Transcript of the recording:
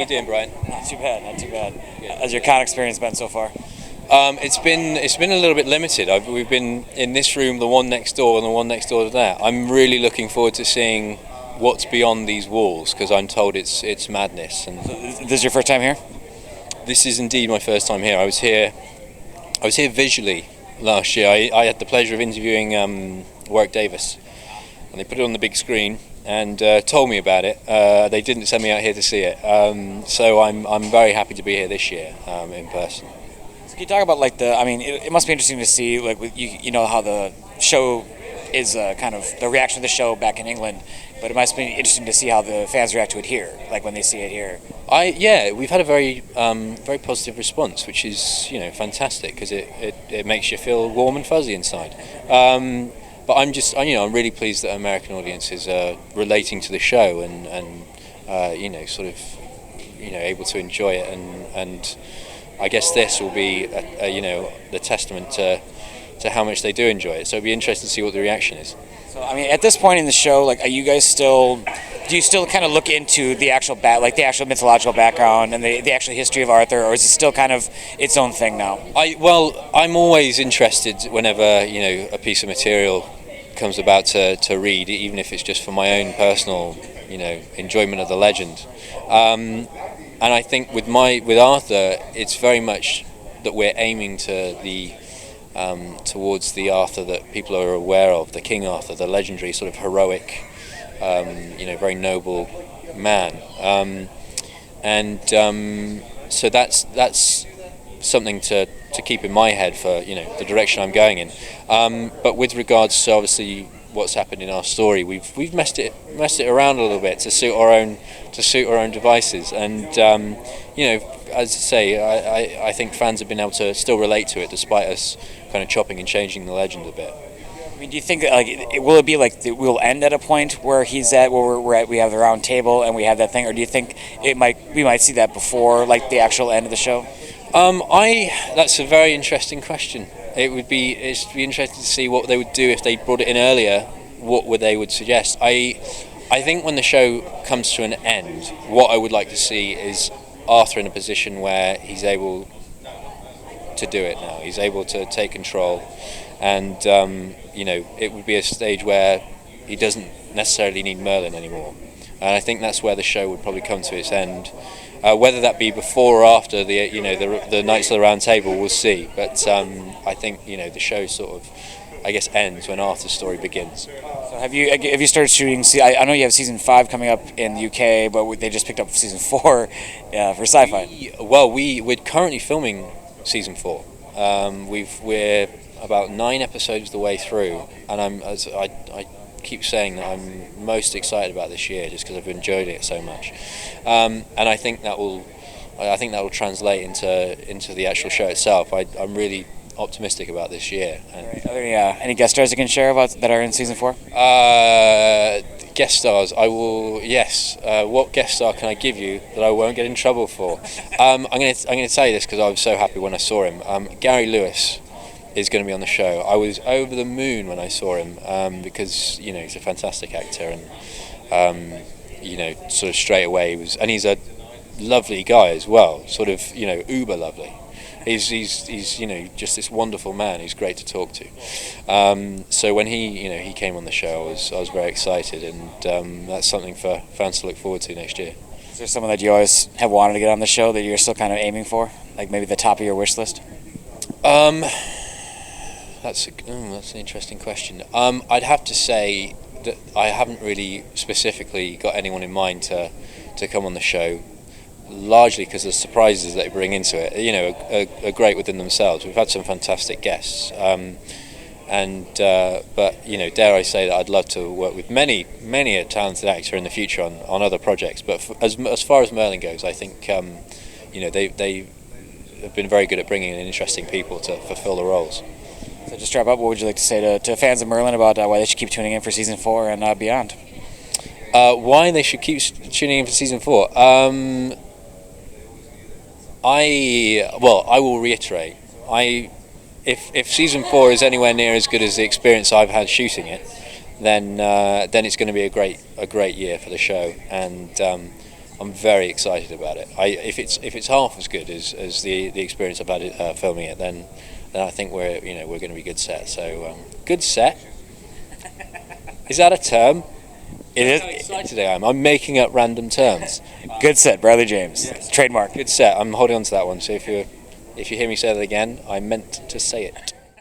you doing, Brian? Not too bad, not too bad. Good. How's your con experience been so far? It's been a little bit limited. We've been in this room, the one next door, and the one next door to that. I'm really looking forward to seeing what's beyond these walls, because I'm told it's madness. And This is your first time here? this is indeed my first time here. I was here visually last year. I had the pleasure of interviewing Warwick Davis, and they put it on the big screen and told me about it. They didn't send me out here to see it, so I'm very happy to be here this year in person. So can you talk about it must be interesting to see you know how the show is kind of the reaction of the show back in England, but it must be interesting to see how the fans react to it here, like when they see it here. We've had a very positive response, which is fantastic, because it makes you feel warm and fuzzy inside. But I'm really pleased that American audiences are relating to the show and able to enjoy it, and I guess this will be the testament to how much they do enjoy it. So it'll be interesting to see what the reaction is. So at this point in the show, are you guys do you still kind of look into the actual the actual mythological background and the actual history of Arthur, or is it still kind of its own thing now? I'm always interested whenever a piece of material comes about to read, even if it's just for my own personal enjoyment of the legend. And I think with Arthur, it's very much that we're aiming to towards the Arthur that people are aware of, the King Arthur, the legendary sort of heroic, very noble man. So that's something to keep in my head for the direction I'm going in. But with regards to obviously what's happened in our story, we've messed it around a little bit to suit our own devices, and as I say, I think fans have been able to still relate to it despite us kind of chopping and changing the legend a bit. I mean, do you think that will it be we'll end at a point where he's at, where we have the round table and we have that thing, or do you think we might see that before the actual end of the show? That's a very interesting question. It'd be interesting to see what they would do if they brought it in earlier. What they would suggest. I think when the show comes to an end, what I would like to see is Arthur in a position where he's able to do it now. He's able to take control, and it would be a stage where he doesn't necessarily need Merlin anymore. And I think that's where the show would probably come to its end. Whether that be before or after the Knights of the Round Table, we'll see. But I think the show sort of, I guess, ends when Arthur's story begins. So have you started shooting? I know you have season 5 coming up in the UK, but they just picked up season 4 for Sci-Fi. We're currently filming season 4. We're about 9 episodes the way through, and I keep saying that I'm most excited about this year just because I've enjoyed it so much, and I think that will translate into the actual show itself. I'm really optimistic about this year. Are there any guest stars you can share about that are in season 4? Guest stars, I will. Yes. What guest star can I give you that I won't get in trouble for? I'm going to say this because I was so happy when I saw him. Gary Lewis is going to be on the show. I was over the moon when I saw him because he's a fantastic actor, and sort of straight away and he's a lovely guy as well, sort of uber lovely. He's just this wonderful man who's great to talk to. So when he came on the show, I was very excited, and that's something for fans to look forward to next year. Is there someone that you always have wanted to get on the show that you're still kind of aiming for, like maybe the top of your wish list? That's an interesting question. I'd have to say that I haven't really specifically got anyone in mind to come on the show, largely because the surprises that they bring into it, are great within themselves. We've had some fantastic guests, but dare I say that I'd love to work with many a talented actor in the future on other projects. But as far as Merlin goes, I think they have been very good at bringing in interesting people to fulfill the roles. So just wrap up, what would you like to say to fans of Merlin about why they should keep tuning in for season 4 and beyond? Why they should keep tuning in for season 4? I will reiterate. If season 4 is anywhere near as good as the experience I've had shooting it, then it's going to be a great year for the show, and I'm very excited about it. If it's half as good as the experience I've had filming it, then I think we're going to be good set. So good set. Is that a term? It is. How excited I am. I'm making up random terms. Good set, Bradley James. Trademark. Good set. I'm holding on to that one. So if you hear me say that again, I meant to say it.